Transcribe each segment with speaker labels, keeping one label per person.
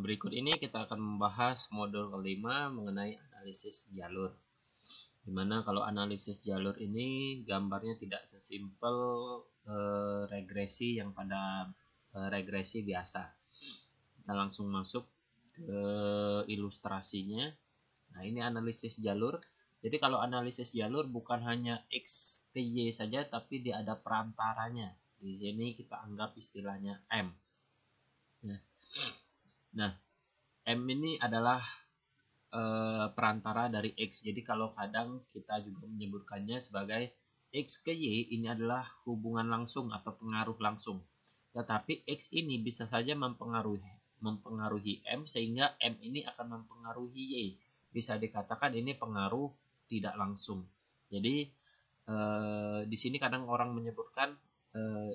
Speaker 1: Berikut ini kita akan membahas modul kelima mengenai analisis jalur. Dimana kalau analisis jalur ini gambarnya tidak sesimpel regresi yang pada regresi biasa. Kita langsung masuk ke ilustrasinya. Nah, ini analisis jalur. Jadi kalau analisis jalur bukan hanya X ke Y saja, tapi dia ada perantaranya. Di sini kita anggap istilahnya M. Nah, M ini adalah perantara dari X. Jadi kalau kadang kita juga menyebutkannya sebagai X ke Y, ini adalah hubungan langsung atau pengaruh langsung. Tetapi X ini bisa saja mempengaruhi M, sehingga M ini akan mempengaruhi Y. Bisa dikatakan ini pengaruh tidak langsung. Jadi di sini kadang orang menyebutkan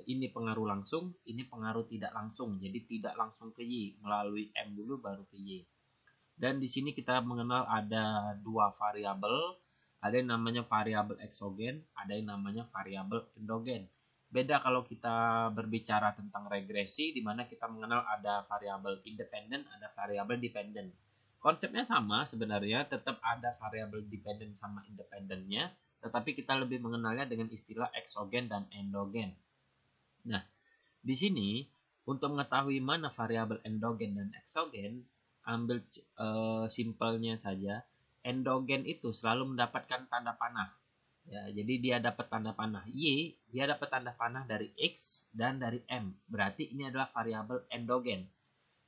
Speaker 1: ini pengaruh langsung, ini pengaruh tidak langsung. Jadi tidak langsung ke Y, melalui M dulu baru ke Y. Dan di sini kita mengenal ada dua variabel, ada yang namanya variabel eksogen, ada yang namanya variabel endogen. Beda kalau kita berbicara tentang regresi, di mana kita mengenal ada variabel independen, ada variabel dependen. Konsepnya sama sebenarnya, tetap ada variabel dependen sama independennya, tetapi kita lebih mengenalnya dengan istilah eksogen dan endogen. Nah, di sini untuk mengetahui mana variabel endogen dan eksogen, ambil simpelnya saja, endogen itu selalu mendapatkan tanda panah. Ya, jadi dia dapat tanda panah Y, dia dapat tanda panah dari X dan dari M. Berarti ini adalah variabel endogen.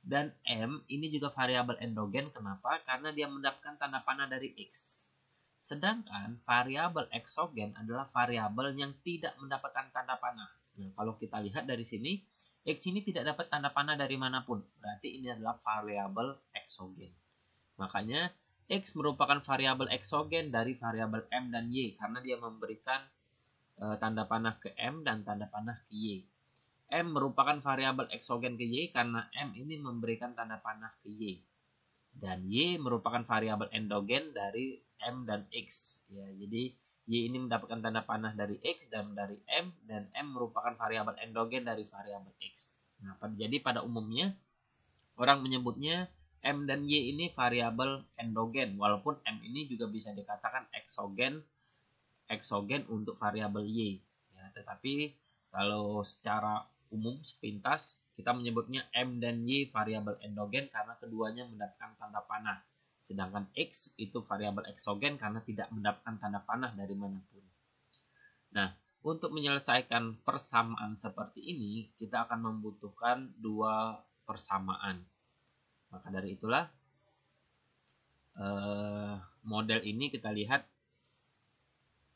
Speaker 1: Dan M ini juga variabel endogen. Kenapa? Karena dia mendapatkan tanda panah dari X. Sedangkan variabel eksogen adalah variabel yang tidak mendapatkan tanda panah. Nah, kalau kita lihat dari sini, X ini tidak dapat tanda panah dari manapun. Berarti ini adalah variabel eksogen. Makanya X merupakan variabel eksogen dari variabel M dan Y karena dia memberikan tanda panah ke M dan tanda panah ke Y. M merupakan variabel eksogen ke Y karena M ini memberikan tanda panah ke Y. Dan Y merupakan variabel endogen dari M dan X. Ya, jadi Y ini mendapatkan tanda panah dari X dan dari M, dan M merupakan variabel endogen dari variabel X. Nah, jadi pada umumnya orang menyebutnya M dan Y ini variabel endogen, walaupun M ini juga bisa dikatakan eksogen untuk variabel Y. Ya, tetapi kalau secara umum sepintas kita menyebutnya M dan Y variabel endogen karena keduanya mendapatkan tanda panah. Sedangkan X itu variabel eksogen karena tidak mendapatkan tanda panah dari manapun. Nah, untuk menyelesaikan persamaan seperti ini, kita akan membutuhkan dua persamaan. Maka dari itulah model ini kita lihat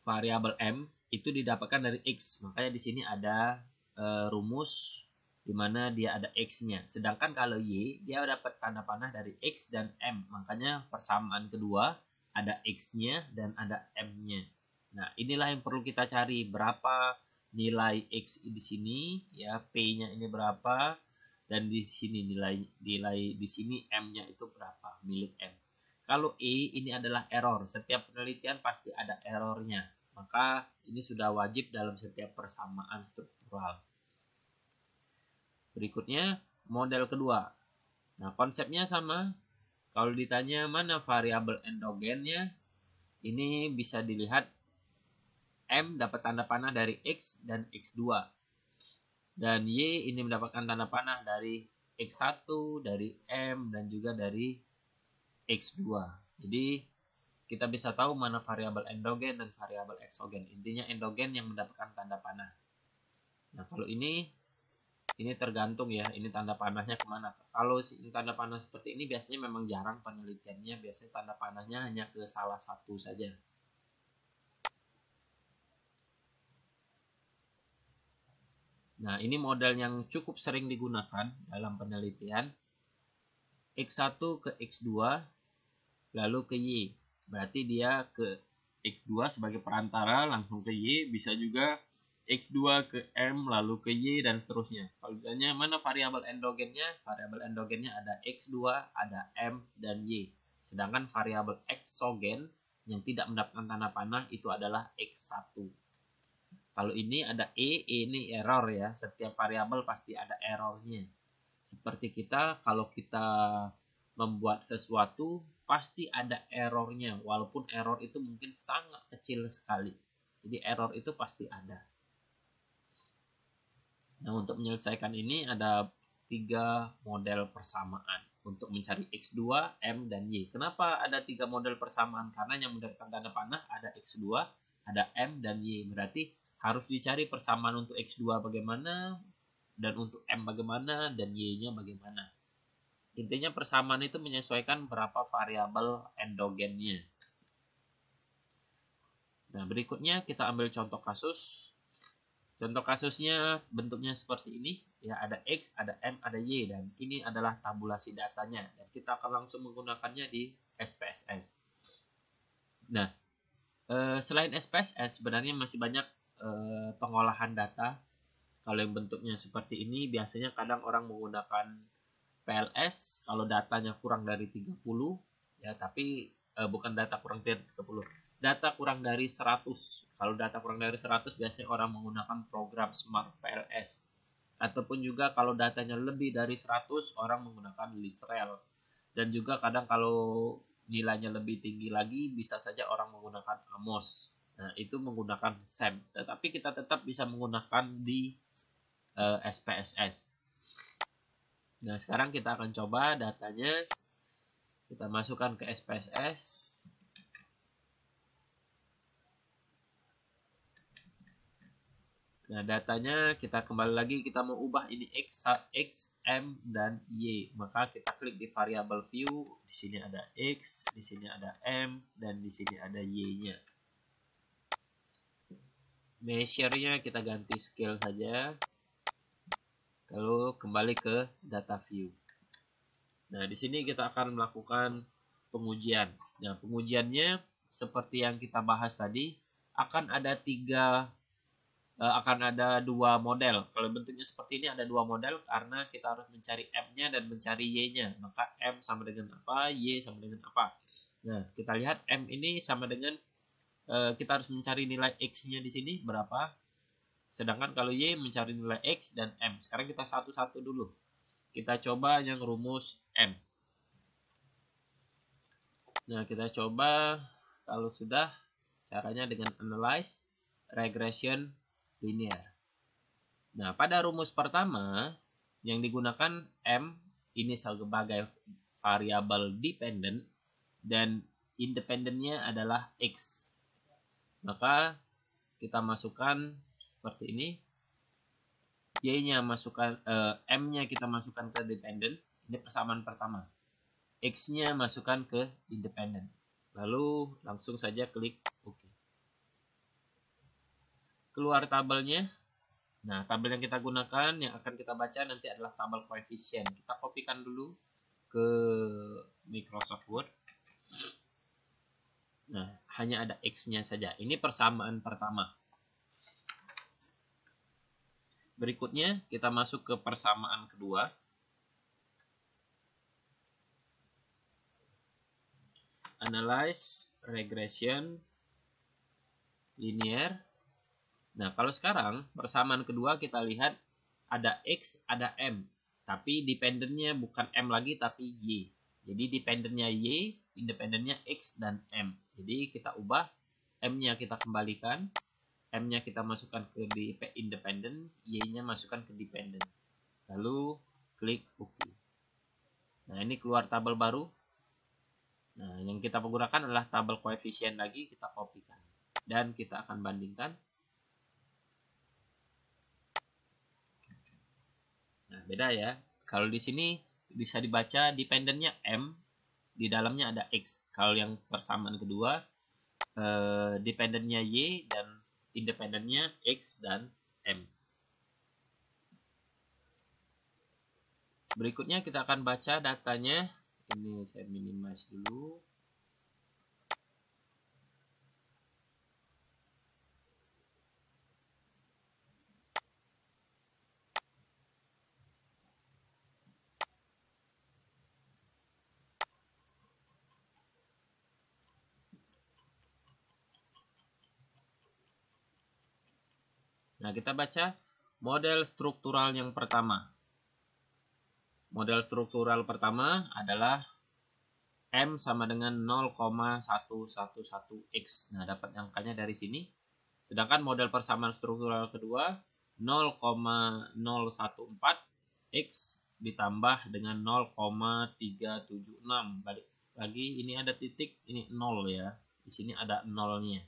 Speaker 1: variabel M itu didapatkan dari X. Makanya di sini ada rumus di mana dia ada X-nya. Sedangkan kalau Y, dia dapat tanda panah dari X dan M. Makanya persamaan kedua ada X-nya dan ada M-nya. Nah, inilah yang perlu kita cari. Berapa nilai X di sini, ya, P-nya ini berapa, dan di sini nilai di sini M-nya itu berapa, milik M. Kalau E ini adalah error. Setiap penelitian pasti ada errornya. Maka ini sudah wajib dalam setiap persamaan struktural. Berikutnya model kedua. Nah, konsepnya sama. Kalau ditanya mana variabel endogennya, ini bisa dilihat M dapat tanda panah dari X dan X2. Dan Y ini mendapatkan tanda panah dari X1, dari M, dan juga dari X2. Jadi kita bisa tahu mana variabel endogen dan variabel eksogen. Intinya endogen yang mendapatkan tanda panah. Nah, kalau ini tergantung ya, ini tanda panahnya kemana. Kalau tanda panah seperti ini biasanya memang jarang penelitiannya, biasanya tanda panahnya hanya ke salah satu saja. Nah, ini model yang cukup sering digunakan dalam penelitian. X1 ke X2, lalu ke Y. Berarti dia ke X2 sebagai perantara, langsung ke Y, bisa juga X2 ke M, lalu ke Y, dan seterusnya. Kalau ditanya mana variabel endogennya? Variabel endogennya ada X2, ada M, dan Y. Sedangkan variabel eksogen yang tidak mendapatkan tanda panah itu adalah X1. Kalau ini ada ini error ya. Setiap variabel pasti ada errornya. Seperti kalau kita membuat sesuatu pasti ada errornya, walaupun error itu mungkin sangat kecil sekali. Jadi error itu pasti ada. Nah, untuk menyelesaikan ini ada 3 model persamaan untuk mencari X2, M, dan Y. Kenapa ada 3 model persamaan? Karena yang mendapatkan tanda panah ada X2, ada M, dan Y. Berarti harus dicari persamaan untuk X2 bagaimana, dan untuk M bagaimana, dan Y-nya bagaimana. Intinya persamaan itu menyesuaikan berapa variabel endogennya. Nah, berikutnya kita ambil contoh kasus. Contoh kasusnya bentuknya seperti ini, ya ada X, ada M, ada Y, dan ini adalah tabulasi datanya. Dan kita akan langsung menggunakannya di SPSS. Nah, selain SPSS sebenarnya masih banyak pengolahan data. Kalau yang bentuknya seperti ini, biasanya kadang orang menggunakan PLS kalau datanya kurang dari 30, ya tapi bukan data kurang dari 30. Data kurang dari 100. Kalau data kurang dari 100 biasanya orang menggunakan program Smart PLS. Ataupun juga kalau datanya lebih dari 100 orang menggunakan ListRel. Dan juga kadang kalau nilainya lebih tinggi lagi bisa saja orang menggunakan Amos. Nah, itu menggunakan SAM. Tetapi kita tetap bisa menggunakan di SPSS. Nah, sekarang kita akan coba datanya. Kita masukkan ke SPSS. Nah, datanya kita kembali lagi, kita mau ubah ini X, M, dan Y. Maka kita klik di variabel view, di sini ada X, di sini ada M, dan di sini ada Y-nya. Measure-nya kita ganti scale saja. Lalu kembali ke data view. Nah, di sini kita akan melakukan pengujian. Nah, pengujiannya seperti yang kita bahas tadi, akan ada dua model. Kalau bentuknya seperti ini ada 2 model karena kita harus mencari M-nya dan mencari Y-nya. Maka M sama dengan apa, Y sama dengan apa. Nah, kita lihat M ini sama dengan kita harus mencari nilai X-nya di sini berapa. Sedangkan kalau Y mencari nilai X dan M. Sekarang kita satu-satu dulu. Kita coba yang rumus M. Nah, kita coba kalau sudah caranya dengan analyze, regression, linear. Nah, pada rumus pertama yang digunakan M ini sebagai variabel dependent dan independennya adalah X. Maka kita masukkan seperti ini. Y-nya masukkan M-nya kita masukkan ke dependent. Ini persamaan pertama. X-nya masukkan ke independent. Lalu langsung saja klik OK. Keluar tabelnya. Nah, tabel yang kita gunakan, yang akan kita baca nanti adalah tabel koefisien. Kita kopikan dulu ke Microsoft Word. Nah, hanya ada X-nya saja. Ini persamaan pertama. Berikutnya, kita masuk ke persamaan kedua. Analyze, regression, linear. Nah, kalau sekarang persamaan kedua kita lihat ada X, ada M. Tapi dependennya bukan M lagi, tapi Y. Jadi dependennya Y, independennya X dan M. Jadi kita ubah, M-nya kita kembalikan, M-nya kita masukkan ke independent, Y-nya masukkan ke dependent. Lalu klik OK. Nah, ini keluar tabel baru. Nah, yang kita menggunakan adalah tabel koefisien lagi, kita kopikan. Dan kita akan bandingkan. Nah, beda ya. Kalau di sini bisa dibaca dependennya M, di dalamnya ada X. Kalau yang persamaan kedua, dependennya Y dan independennya X dan M. Berikutnya kita akan baca datanya. Ini saya minimize dulu. Nah, kita baca model struktural yang pertama. Model struktural pertama adalah M sama dengan 0,111X. Nah, dapat angkanya dari sini. Sedangkan model persamaan struktural kedua 0,014X ditambah dengan 0,376. Balik lagi, ini ada titik, ini 0 ya. Di sini ada nolnya.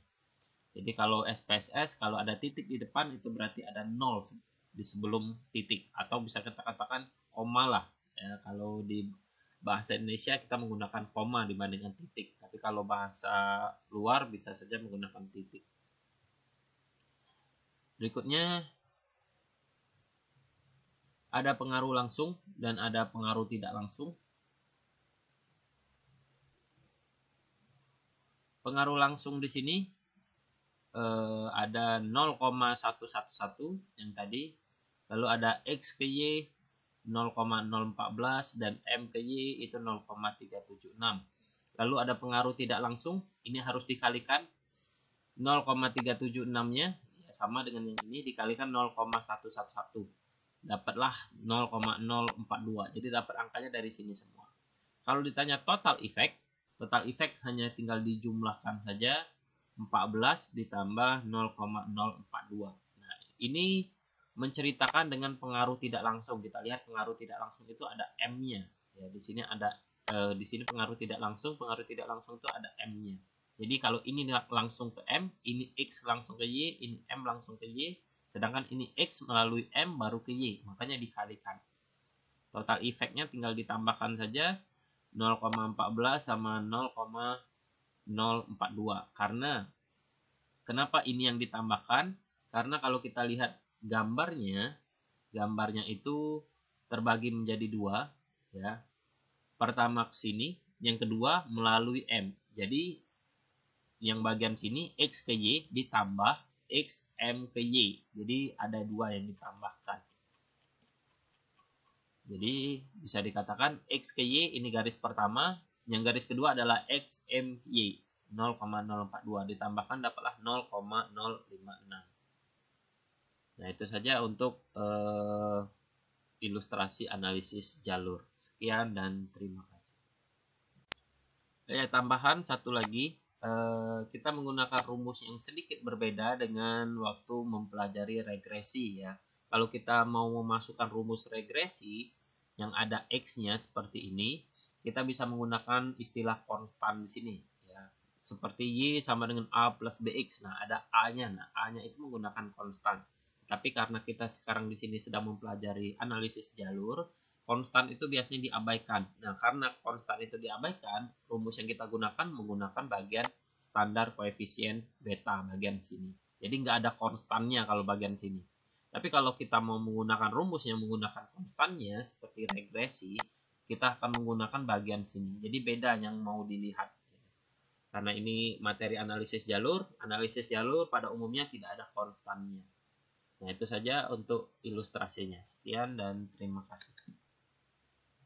Speaker 1: Jadi kalau SPSS, kalau ada titik di depan itu berarti ada 0 di sebelum titik. Atau bisa kita katakan koma lah. Ya, kalau di bahasa Indonesia kita menggunakan koma dibandingkan titik. Tapi kalau bahasa luar bisa saja menggunakan titik. Berikutnya ada pengaruh langsung dan ada pengaruh tidak langsung. Pengaruh langsung di sini ada 0,111 yang tadi, lalu ada X ke Y 0,014 dan M ke Y itu 0,376. Lalu ada pengaruh tidak langsung, ini harus dikalikan 0,376-nya ya, sama dengan yang ini dikalikan 0,111. Dapatlah 0,042. Jadi dapat angkanya dari sini semua. Kalau ditanya total effect hanya tinggal dijumlahkan saja. 14 ditambah 0,042. Nah, ini menceritakan dengan pengaruh tidak langsung. Kita lihat pengaruh tidak langsung itu ada M-nya. Ya, di sini ada di sini pengaruh tidak langsung itu ada M-nya. Jadi kalau ini langsung ke M, ini X langsung ke Y, ini M langsung ke Y, sedangkan ini X melalui M baru ke Y, makanya dikalikan. Total efeknya tinggal ditambahkan saja 0,14 sama 0,042. Karena kenapa ini yang ditambahkan? Karena kalau kita lihat gambarnya itu terbagi menjadi dua, ya. Pertama ke sini, yang kedua melalui M. Jadi yang bagian sini X ke Y ditambah X M ke Y. Jadi ada dua yang ditambahkan. Jadi bisa dikatakan X ke Y ini garis pertama, yang garis kedua adalah X M Y 0,042 ditambahkan dapatlah 0,056. Nah, itu saja untuk ilustrasi analisis jalur. Sekian dan terima kasih. Tambahan satu lagi, kita menggunakan rumus yang sedikit berbeda dengan waktu mempelajari regresi ya. Kalau kita mau memasukkan rumus regresi yang ada X-nya seperti ini, kita bisa menggunakan istilah konstan di sini ya. Seperti Y sama dengan A plus BX. Nah, ada A-nya. Nah, A-nya itu menggunakan konstan. Tapi karena kita sekarang di sini sedang mempelajari analisis jalur, konstan itu biasanya diabaikan. Nah, karena konstan itu diabaikan, rumus yang kita gunakan menggunakan bagian standar koefisien beta bagian sini. Jadi nggak ada konstannya kalau bagian sini. Tapi kalau kita mau menggunakan rumus yang menggunakan konstannya seperti regresi, kita akan menggunakan bagian sini. Jadi beda yang mau dilihat. Karena ini materi analisis jalur pada umumnya tidak ada konstannya. Nah, itu saja untuk ilustrasinya. Sekian dan terima kasih.